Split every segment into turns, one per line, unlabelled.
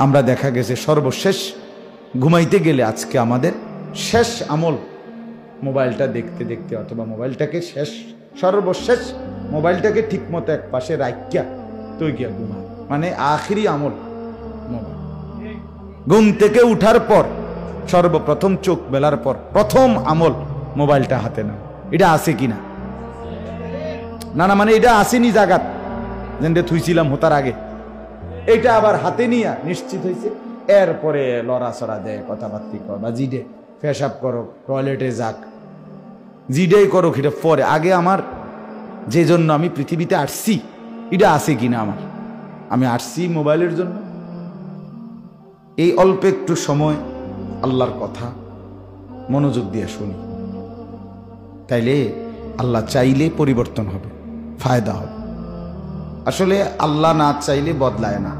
আমরা দেখা গেছে সর্বশেষ ঘুমাইতে গেলে আজকে আমাদের শেষ আমল মোবাইলটা দেখতে দেখতে, অথবা মোবাইলটাকে সর্বশেষ মোবাইলটাকে ঠিক মতো এক পাশে রাখিয়া তুই গিয়া ঘুমা, মানে আখিরি আমল মোবাইল। ঘুম থেকে উঠার পর সর্বপ্রথম চোখ বেলার পর প্রথম আমল মোবাইলটা হাতে না। এটা আছে কিনা? না না, মানে এটা আসেনি জাগাত যেটা থুইছিলাম হতার আগে, এটা আবার হাতে নিয়ে নিশ্চিত হয়েছে। এরপরে লড়াচড়া দেয়, কথাবার্তি কর, বা জিডে পেশাব করো, টয়লেটে যাক, জিডেই করো, এটা পরে। আগে আমার যে জন্য আমি পৃথিবীতে আসছি এটা আছে কিনা আমার, আমি আসছি মোবাইলের জন্য। এই অল্প একটু সময় আল্লাহর কথা মনোযোগ দিয়ে শুনি, তাইলে আল্লাহ চাইলে পরিবর্তন হবে, ফায়দা হবে। আসলে আল্লাহ না চাইলে বদলায় না।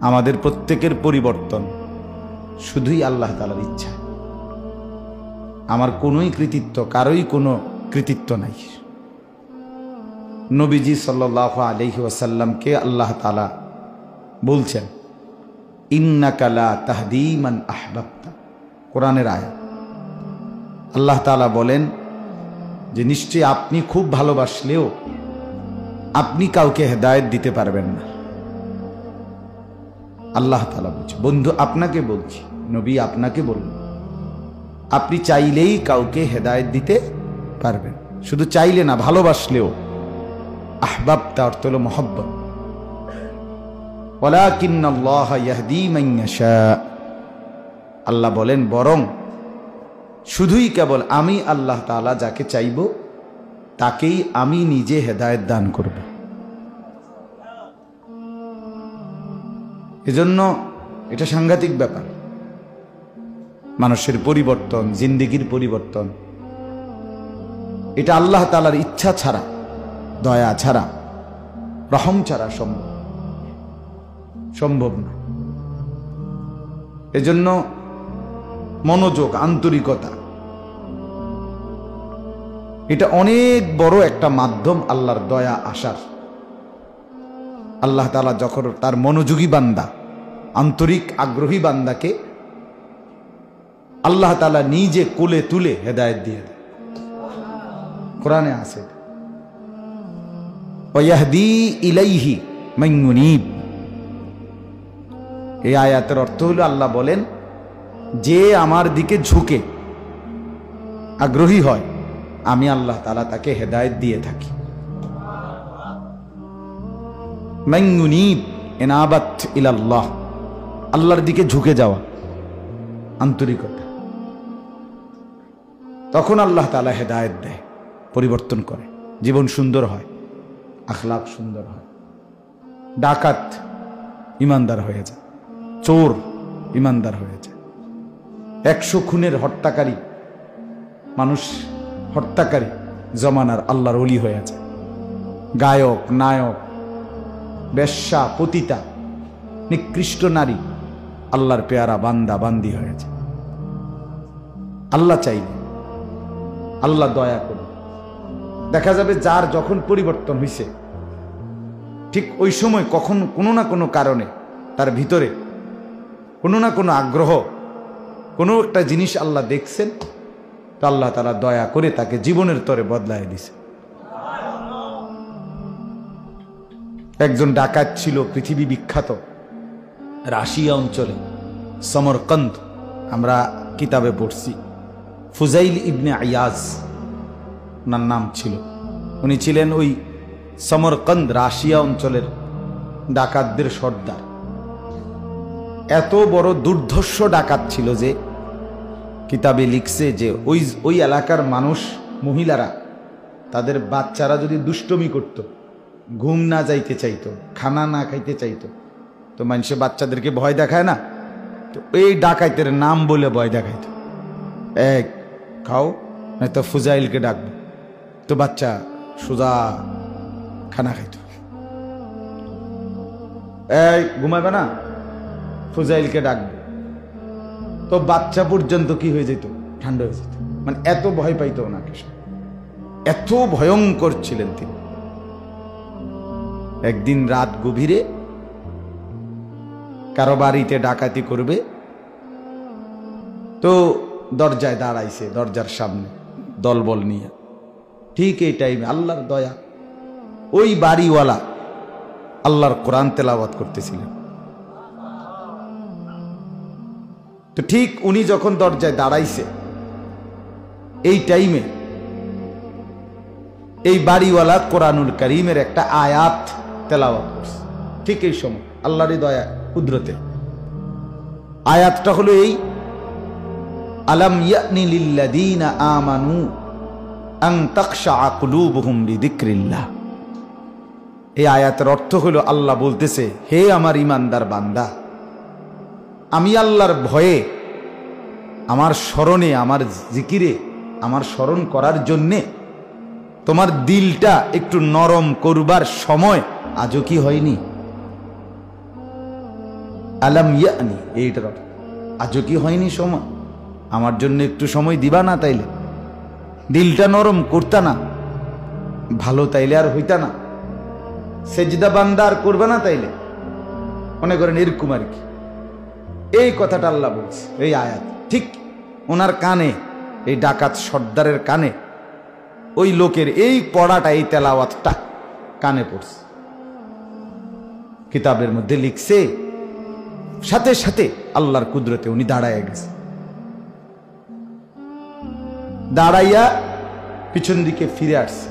আমাদের প্রত্যেকের পরিবর্তন শুধুই আল্লাহ তাআলার ইচ্ছা। আমার কোনোই কৃতিত্ব, কারোই কোনো কৃতিত্ব নাই। নবীজি সাল্লাল্লাহু আলাইহি ওয়াসাল্লামকে আল্লাহ তাআলা বলছেন, ইন্নাকা লা তাহদি মান আহবাবতা, কোরআনের আয়াত। আল্লাহ তাআলা বলেন যে নিশ্চয়ই আপনি খুব ভালোবাসলেও আপনি কাউকে হেদায়েত দিতে পারবেন না। আল্লাহ তাআলা বলছে, বন্ধু আপনাকে বলছি, নবী আপনাকে বলুন, আপনি চাইলেই কাউকে হেদায়েত দিতে পারবেন, শুধু চাইলে না, ভালোবাসলেও। আহবাবতা অর্থ হলো মহব্বত। ওয়ালাকিন্নাল্লাহ ইয়াহদি মান ইয়াশা, আল্লাহ বলেন বরং শুধুই কেবল আমি আল্লাহ তাআলা যাকে চাইব তাকেই আমি নিজে হেদায়েত দান করব। এজন্য এটা সাংঘাতিক ব্যাপার। মানুষের পরিবর্তন, জিন্দেগির পরিবর্তন, এটা আল্লাহ তাআলার ইচ্ছা ছাড়া, দয়া ছাড়া, রহম ছাড়া সম্ভব না। এজন্য মনোযোগ, আন্তরিকতা, এটা অনেক বড় একটা মাধ্যম আল্লাহর দয়া আসার। আল্লাহ তাআলা যখন তার মনোযোগী বান্দা, আন্তরিক আগ্রহী বান্দাকে আল্লাহ তাআলা নিজে কোলে তুলে হেদায়েত দিয়ে দেয়। কোরআনে আছে, ওয়াহদি ইলাইহি মান ইউনীব। এই আয়াতের অর্থ হলো আল্লাহ বলেন, যে আমার দিকে ঝুঁকে আগ্রহী হয় আমি আল্লাহ তাআলা তাকে হেদায়েত দিয়ে থাকি। মান ইউনীব, ইনাবাত ইলাল্লাহ, আল্লাহর দিকে ঝুঁকে যাওয়া, আন্তরিকতা। তখন আল্লাহ তাআলা হেদায়েত দেয়, পরিবর্তন করে, জীবন সুন্দর হয়, আখলাক সুন্দর হয়। ডাকাত ইমানদার হয়ে যায়, চোর ইমানদার হয়ে যায়, 100 খুনের হত্যাকারী মানুষ, হত্যাকারী জমানার আল্লাহর ওলি হয়ে যায়। গায়ক, নায়ক, বেশ্যা, পতিতা, নিকৃষ্ট নারী আল্লাহর পেয়ারা বান্দা বান্দি হয়ে যায়। আল্লাহ চাইলে, আল্লাহ দয়া করে, দেখা যাবে যার যখন পরিবর্তন হয়েছে ঠিক ওই সময় কখন কোনো না কোনো কারণে তার ভিতরে কোনো না কোনো আগ্রহ, কোনো একটা জিনিস আল্লাহ দেখছেন, তো আল্লাহ তাআলা দয়া করে তাকে জীবনের তরে বদলায় দিছে। একজন ডাকাত ছিল পৃথিবী বিখ্যাত, রাশিয়া অঞ্চলে, সমরকন্দ, আমরা কিতাবে পড়ছি, ফুজাইল ইবনে আয়াজ ওনার নাম ছিল। উনি ছিলেন ওই সমরকন্দ, রাশিয়া অঞ্চলের ডাকাতদের সর্দার। এত বড় দুর্ধর্ষ ডাকাত ছিল যে কিতাবে লিখছে যে ওই এলাকার মানুষ, মহিলারা, তাদের বাচ্চারা যদি দুষ্টমি করত, ঘুম না যাইতে চাইতো, খানা না খাইতে চাইতো, তো মানুষে বাচ্চাদেরকে ভয় দেখায় না, তো এই ডাকাইতের নাম বলে ভয় দেখাইতো, এক খাও নয়তো ফুজাইলকে ডাকবো, তো বাচ্চা সোজা খানা খাইতো। এই ঘুমাবে না, ফুজাইলকে ডাকবে, তো বাচ্চা পর্যন্ত কি হয়ে যেত, ঠান্ডা হয়ে যেত। মানে এত ভয় পাইতো ওনাকে, এত ভয়ঙ্কর ছিলেন তিনি। একদিন রাত গভীরে কারো বাড়িতে ডাকাতি করবে, তো দরজায় দাঁড়াইছে, দরজার সামনে দলবল নিয়ে। ঠিক এই টাইমে আল্লাহর দয়া, ওই বাড়িওয়ালা আল্লাহর কোরআন তেলাওয়াত করতেছিলেন। তো ঠিক উনি যখন দরজায় দাঁড়াইছে, এই টাইমে এই বাড়িওয়ালা কোরআনুল কারীমের একটা আয়াত তেলাওয়াত করছে। ঠিক এই সময় আল্লাহরই দয়া কুদরতে আয়াতটা হলো এই, আলাম ইয়ানি লিল্লাযীনা আমানু আন তাখশা কুলুবুহুম লিযিকরিল্লাহ। এই আয়াতের অর্থ হলো, আল্লাহ বলতেছে, হে আমার ইমানদার বান্দা, আমি আল্লাহর ভয়ে, আমার স্মরণে, আমার জিকিরে, আমার স্মরণ করার জন্যে তোমার দিলটা একটু নরম করবার সময় আজও কি হয়নি? আলাম ইয়ানি, এইটার অর্থ আজও কি হয়নি সময়? আমার জন্য একটু সময় দিবা না? তাইলে দিলটা নরম করতা না? ভালো তাইলে আর হইতা না? সেজদা বান্দা আর করবে না? তাইলে মনে করেন এরকম আর কি। এই কথাটা আল্লাহ বলছে, এই আয়াত ঠিক ওনার কানে, এই ডাকাত সর্দারের কানে, ওই লোকের এই পড়াটা, এই তেলাওয়াতটা কানে পড়ছে। কিতাবের মধ্যে লিখছে, সাথে সাথে আল্লাহর কুদরতে উনি দাঁড়ায় গেছে। দাঁড়াইয়া পিছন দিকে ফিরে আসছে,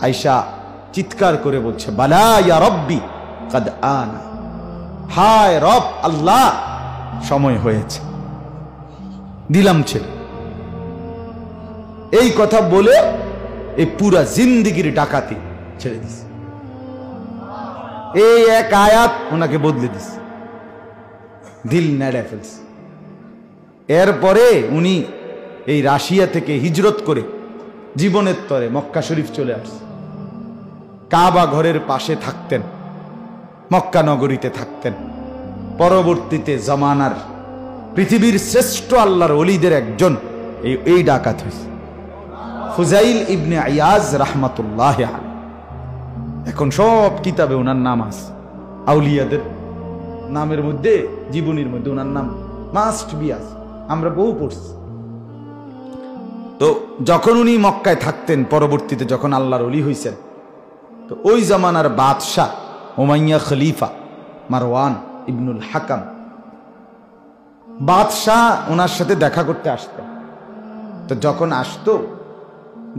আয়েশা চিৎকার করে বলছে, বালা ইয়া রব্বি কাদ আনা, হায় রব আল্লাহ, সময় হয়েছে, দিলাম ছেলে। এই কথা বলে এই পুরা জিন্দিগির ডাকাতি ছেড়ে দিছে। এই এক আয়াত ওনাকে বদলে দিছে, দিল নেড়ে ফেলছে। এরপরে উনি এই রাশিয়া থেকে হিজরত করে জীবনের তরে মক্কা শরীফ চলে আসছে। কাবা ঘরের পাশে থাকতেন, মক্কা নগরীতে থাকতেন। পরবর্তীতে জামানার পৃথিবীর শ্রেষ্ঠ আল্লাহর ওলিদের একজন এই ডাকাত হয়েছে, ফুজাইল ইবনে ইয়াজ রাহমাতুল্লাহ আলাইহি। এখন সব কিতাবে ওনার নাম আছে, আউলিয়াদের নামের মধ্যে, জীবনীর মধ্যে ওনার নাম মাস্ট বি আছে, আমরা বহু পড়ছি। তো যখন উনি মক্কায় থাকতেন, পরবর্তীতে যখন আল্লাহর ওলি হয়েছেন, তো ওই জামানার বাদশাহ উমাইয়া খলিফা মারওয়ান ইবনুল হাকাম, বাদশাহ ওনার সাথে দেখা করতে আসতেন। তো যখন আসতো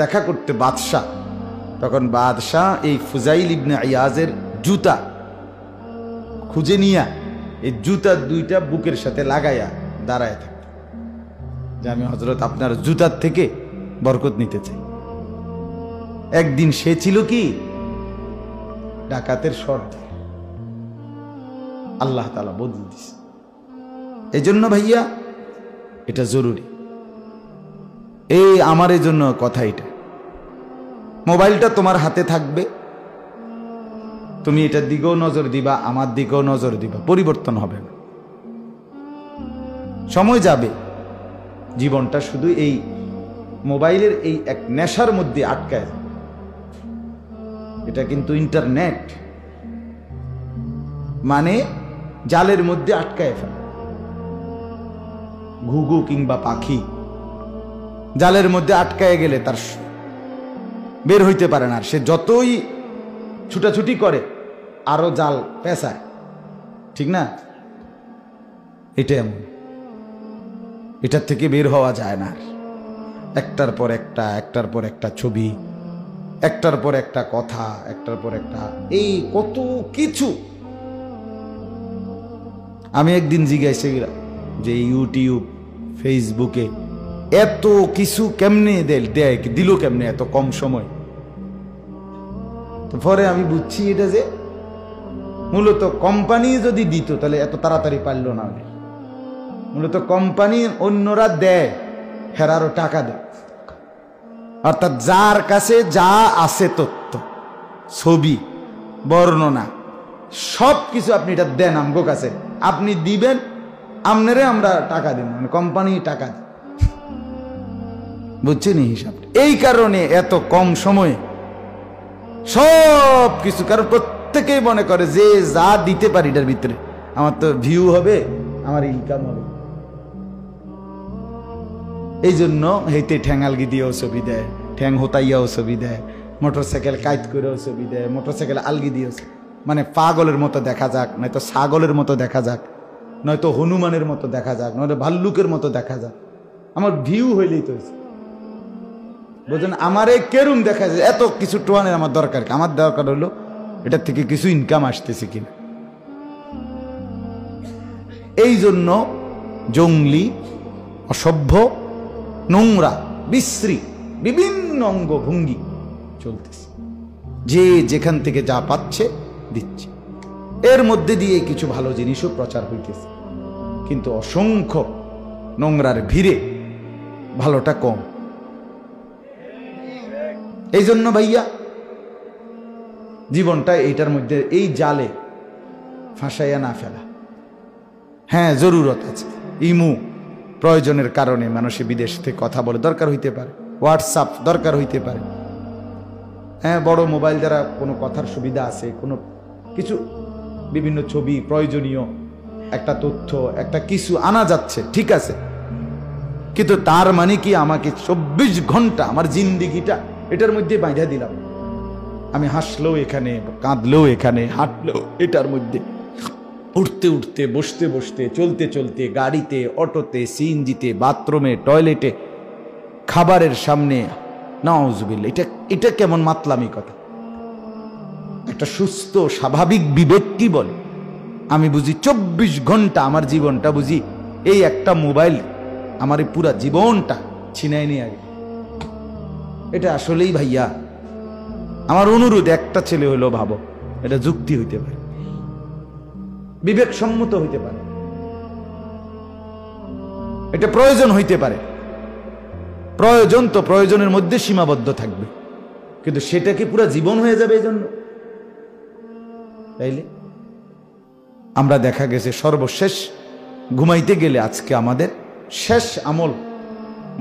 দেখা করতে বাদশাহ, তখন বাদশাহ এই ফুজাইল ইবনে ইয়াজের জুতা খুঁজে নিয়া এই জুতা দুইটা বুকের সাথে লাগাইয়া দাঁড়ায় থাকত, যে আমি হযরত আপনার জুতার থেকে বরকত নিতে চাই। একদিন সে ছিল কি ডাকাতের সর্দার, আল্লাহ তাআলা বদলে দিছে। এই জন্য ভাইয়া এটা জরুরি, এই আমার এই জন্য কথা, এটা মোবাইলটা তোমার হাতে থাকবে, তুমি এটার দিকেও নজর দিবা, আমার দিকেও নজর দিবা, পরিবর্তন হবে না। সময় যাবে, জীবনটা শুধু এই মোবাইলের এই এক নেশার মধ্যে আটকায়। এটা কিন্তু ইন্টারনেট মানে জালের মধ্যে আটকায় ফেলে। ঘুঘু কিংবা পাখি জালের মধ্যে আটকায় গেলে তার বের হইতে পারে না, সে যতই ছুটাছুটি করে আরো জাল পেঁচায়, ঠিক না? এটা এমন, এটার থেকে বের হওয়া যায় না। একটার পর একটা, একটার পর একটা ছবি, একটার পর একটা কথা, একটার পর একটা, এই কত কিছু। আমি একদিন জিজ্ঞাসা গেলাম যে ইউটিউব ফেসবুকে এত কিছু কেমনে দেয়, দিল কেমনে এত কম সময়? তো পরে আমি বুঝছি এটা যে মূলত কোম্পানি যদি দিত তাহলে এত তাড়াতাড়ি পারল না। মূলত কোম্পানি অন্যরা দেয়, হেরারও টাকা দেয়। অর্থাৎ যার কাছে যা আছে তথ্য, ছবি, বর্ণনা, সব কিছু আপনি এটা দেন আমগো কাছে, আপনি দিবেন, আপনারে আমরা টাকা দিব, মানে কোম্পানি টাকা দেয়। বুঝছেন এই হিসাব? এই কারণে এত কম সময়ে সব কিছু, কারণ প্রত্যেকেই মনে করে যে যা দিতে পারি এটার ভিতরে আমার তো ভিউ হবে, আমার ইনকাম হবে। এই জন্য হেইতে ঠ্যাঙালগি দিয়েও ছবি দেয়, ঠ্যাং হোতাইয়াও ছবি দেয়, মোটরসাইকেল কাইত করেও ছবি দেয়, মোটরসাইকেল আলগি দিয়েও, মানে পাগলের মতো দেখা যাক, নয়তো ছাগলের মতো দেখা যাক, নয়তো হনুমানের মতো দেখা যাক, নয়তো ভাল্লুকের মতো দেখা যাক। আমার ভিউ হইলেই তো বুঝলেন, আমার এই কেরুম দেখা যায়, এত কিছু টোয়ানের আমার দরকার, আমার দরকার হলো এটার থেকে কিছু ইনকাম আসতেছে কিনা। এই জন্য জঙ্গলি, অসভ্য, নোংরা, বিশ্রী বিভিন্ন অঙ্গভঙ্গি চলতেছে, যে যেখান থেকে যা পাচ্ছে দিচ্ছে। এর মধ্যে দিয়ে কিছু ভালো জিনিসও প্রচার হইতেছে, কিন্তু অসংখ্য নোংরার ভিড়ে ভালোটা কম। এই জন্য ভাইয়া জীবনটা এইটার মধ্যে, এই জালে ফাঁসাইয়া না ফেলা। হ্যাঁ, জরুরত আছে, ইমু প্রয়োজনের কারণে মানুষে বিদেশ থেকে কথা বলে, দরকার হইতে পারে, হোয়াটসঅ্যাপ দরকার হইতে পারে। হ্যাঁ, বড় মোবাইল দ্বারা কোনো কথার সুবিধা আছে, কোনো কিছু বিভিন্ন ছবি, প্রয়োজনীয় একটা তথ্য, একটা কিছু আনা যাচ্ছে, ঠিক আছে, কিন্তু তার মানে কি আমাকে 24 ঘন্টা আমার জিন্দিগিটা এটার মধ্যে বাঁধা দিলাম? আমি হাসলেও এখানে, কাঁদলেও এখানে, হাঁটলেও এটার মধ্যে, উঠতে উঠতে, বসতে বসতে, চলতে চলতে, গাড়িতে, অটোতে, সিএনজিতে, বাথরুমে, টয়লেটে, খাবারের সামনে, নাউজুবিল্লাহ। এটা কেমন মাতলামি কথা? একটা সুস্থ স্বাভাবিক বিবেক কি বলে? আমি বুঝি 24 ঘন্টা আমার জীবনটা বুঝি এই একটা মোবাইল আমার এই পুরা জীবনটা ছিনাই নিয়ে আগে। এটা আসলেই ভাইয়া আমার অনুরোধ, একটা ছেলে হলো ভাবো, এটা যুক্তি হইতে পারে, বিবেক সম্মত হইতে পারে, এটা প্রয়োজন হইতে পারে। প্রয়োজন তো প্রয়োজনের মধ্যে সীমাবদ্ধ থাকবে, কিন্তু সেটা কি পুরা জীবন হয়ে যাবে? এই জন্য তাইলে আমরা দেখা গেছে সর্বশেষ ঘুমাইতে গেলে আজকে আমাদের শেষ আমল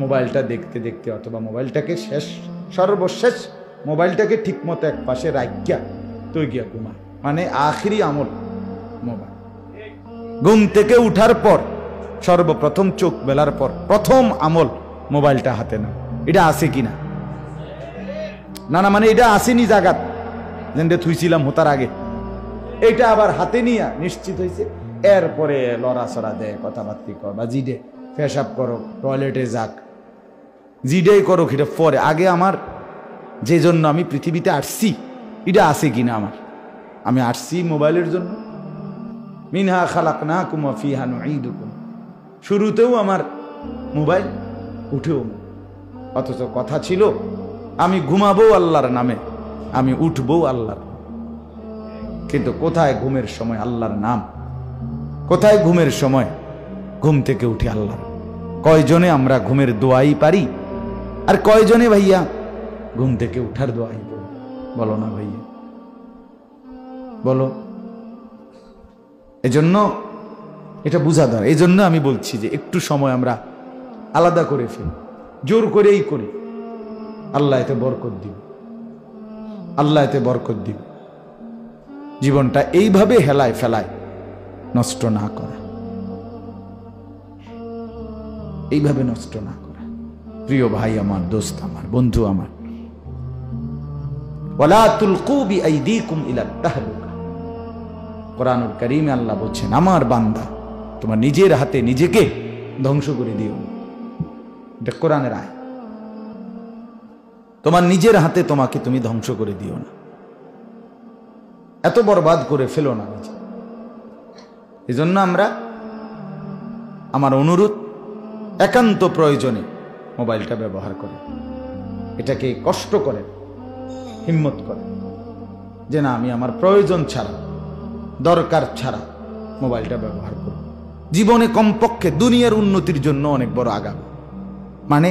মোবাইলটা দেখতে দেখতে, অথবা মোবাইলটাকে সর্বশেষ মোবাইলটাকে ঠিক মতো এক পাশে রাখিয়া তুই গিয়া ঘুমা, মানে আখিরি আমল মোবাইল। ঘুম থেকে উঠার পর সর্বপ্রথম চোখ মেলার পর প্রথম আমল মোবাইলটা হাতে নাও। এটা আছে কিনা? না না, মানে এটা আসেনি জাগাত যেটা থুইছিলাম হতার আগে, এটা আবার হাতে নিয়ে নিশ্চিত হয়েছে, এরপরে লড়াচড়া দেয়, কথাবার্তি কর, বা জিডে পেশাব করো, টয়লেটে যাক, জিডেই করো, এটা পরে। আগে আমার যে জন্য আমি পৃথিবীতে আসছি এটা আছে কিনা আমার? আমি আসছি মোবাইলের জন্য, মিনহা খালাকনাকুম ওয়া ফিহা নুঈদুকুম, শুরুতেও আমার মোবাইল, উঠেও। অথচ কথা ছিল আমি ঘুমাবো আল্লাহর নামে, আমি উঠবো আল্লাহর। কিন্তু কোথায় ঘুমের সময় আল্লাহর নাম? কোথায় ঘুমের সময় ঘুম থেকে উঠে আল্লাহর? কয়জনে আমরা ঘুমের দোয়াই পারি, আর কয়জনে ভাইয়া ঘুম থেকে উঠার দোয়াই পড়ি? বলো না ভাইয়া, বলো। এজন্য এটা বুঝা দরকার। এই জন্য আমি বলছি যে একটু সময় আমরা আলাদা করে ফেলি, জোর করেই করি, আল্লাহ এতে বরকত দিবে, আল্লাহ এতে বরকত দিবে। জীবনটা এইভাবে হেলায় ফেলায় নষ্ট না করা, এইভাবে নষ্ট না করা। প্রিয় ভাই আমার, দোস্ত আমার, বন্ধু আমার, ওয়ালা তুলকু বিআইদিকুম ইলা তাহলুকা, কোরআনুল কারীমে আল্লাহ বলছেন, আমার বান্দা তোমার নিজের হাতে নিজেকে ধ্বংস করে দিও না। এটা কোরআনের আয়াত। তোমার নিজের হাতে তোমাকে তুমি ধ্বংস করে দিও না, এত বরবাদ করে ফেলো না নিজে। এই জন্য আমরা, আমার অনুরোধ, একান্ত প্রয়োজনে মোবাইলটা ব্যবহার করে, এটাকে কষ্ট করে, হিম্মত করে যে না, আমি আমার প্রয়োজন ছাড়া, দরকার ছাড়া মোবাইলটা ব্যবহার করব। জীবনে কমপক্ষে দুনিয়ার উন্নতির জন্য অনেক বড় আগাবে, মানে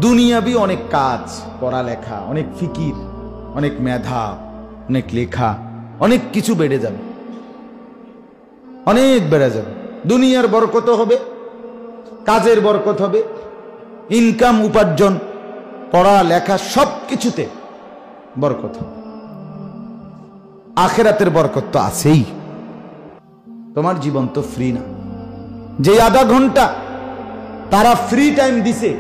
দুনিয়াবি অনেক কাজ, পড়ালেখা, অনেক ফিকির, অনেক মেধা, অনেক লেখা, অনেক কিছু বেড়ে যাবে, অনেক বেড়ে যাবে। দুনিয়ার বরকত হবে, কাজের বরকত হবে, ইনকাম, উপার্জন, পড়ালেখা, সব কিছুতে বরকত হবে। আখিরাতের বরকত তো আছেই। তোমার জীবন তো ফ্রি না। যে আধা ঘন্টা তারা ফ্রি টাইম দিছে,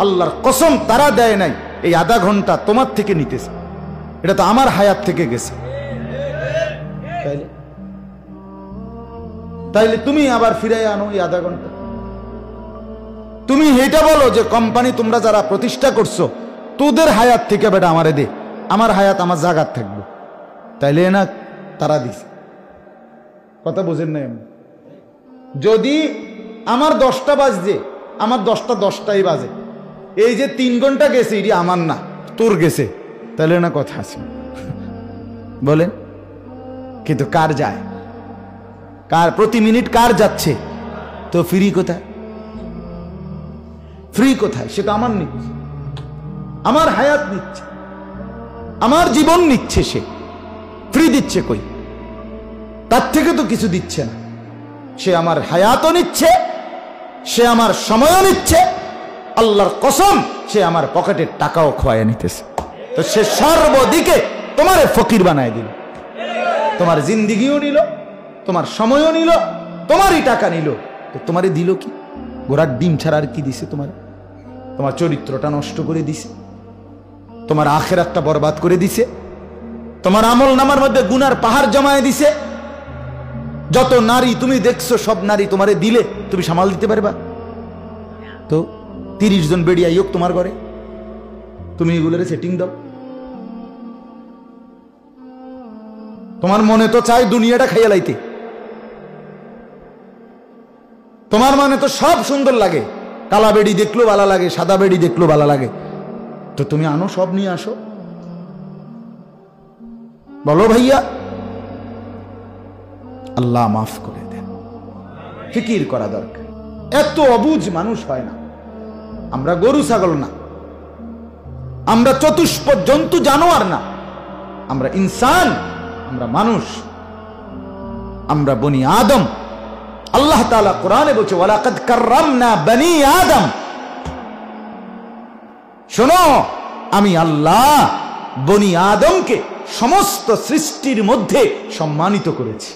আল্লাহর কসম তারা দেয় নাই, এই আধা ঘন্টা তোমার থেকে নিতেছে, এটা তো আমার হায়াত থেকে গেছে। তাইলে তুমি আবার ফিরাই আনো এই আধা ঘন্টা। তুমি এটা বলো যে কোম্পানি তোমরা যারা প্রতিষ্ঠা করছো তোদের হায়াত থেকে বেটা আমারে দে, আমার হায়াত আমার জায়গার থাকবে। তাইলে না তারা দিছে, কথা বোঝেন নাই আমি। যদি আমার 10টা বাজছে, আমার 10টা 10টাই বাজে, এই যে 3 ঘন্টা গেছে এটি আমার না তোর গেছে, তাহলে না কথা আছে বলেন। কিন্তু কার যায়, কার প্রতি মিনিট কার যাচ্ছে, তো ফ্রি কোথায়? ফ্রি কোথায়? সে তো আমার নিচ্ছে, আমার হায়াত নিচ্ছে, আমার জীবন নিচ্ছে, সে ফ্রি দিচ্ছে কই? তার থেকে তো কিছু দিচ্ছে না। সে আমার হায়াতও নিচ্ছে, সে আমার সময়ও নিচ্ছে, আল্লাহর কসম সে আমার পকেটের টাকাও খোয়ায় নিতেছে। তো সে সর্বদিকে তোমারে ফকির বানায় দিল, তোমার জিন্দিগিও নিল, তোমার সময়ও নিল, তোমারই টাকা নিল। তো তোমারে দিল কি? ঘোড়ার ডিম ছাড়া আর কি দিছে তোমার? তোমার চরিত্রটা নষ্ট করে দিছে, তোমার আখিরাতটা বরবাদ করে দিছে, তোমার আমল নামার মধ্যে গুনার পাহাড় জমায়ে দিছে। যত নারী তুমি দেখছো সব নারী তোমারে দিলে তুমি সামাল দিতে পারবা? তো 30 জন বেড়িয়া হোক তোমার ঘরে, তুমি এগুলোর সেটিং দাও। তোমার মনে তো চাই দুনিয়াটা খাইয়া লাইতে, তোমার মনে তো সব সুন্দর লাগে, কালা বেড়ি দেখলো ভালো লাগে, সাদা বেড়ি দেখলো ভালো লাগে, তো তুমি আনো, সব নিয়ে আসো, বলো ভাইয়া। আল্লাহ মাফ করে দেন, ফিকির করা দরকার। এত অবুঝ মানুষ হয় না। আমরা গরু ছাগল না, আমরা চতুষ্পদ জন্তু জানোয়ার না, আমরা ইনসান, আমরা মানুষ, আমরা বনি আদম। আল্লাহ তাআলা কোরআনে বলছে ওয়ালাকাদ কাররামনা বনি আদম। শোনো, আমি আল্লাহ বনি আদমকে সমস্ত সৃষ্টির মধ্যে সম্মানিত করেছি।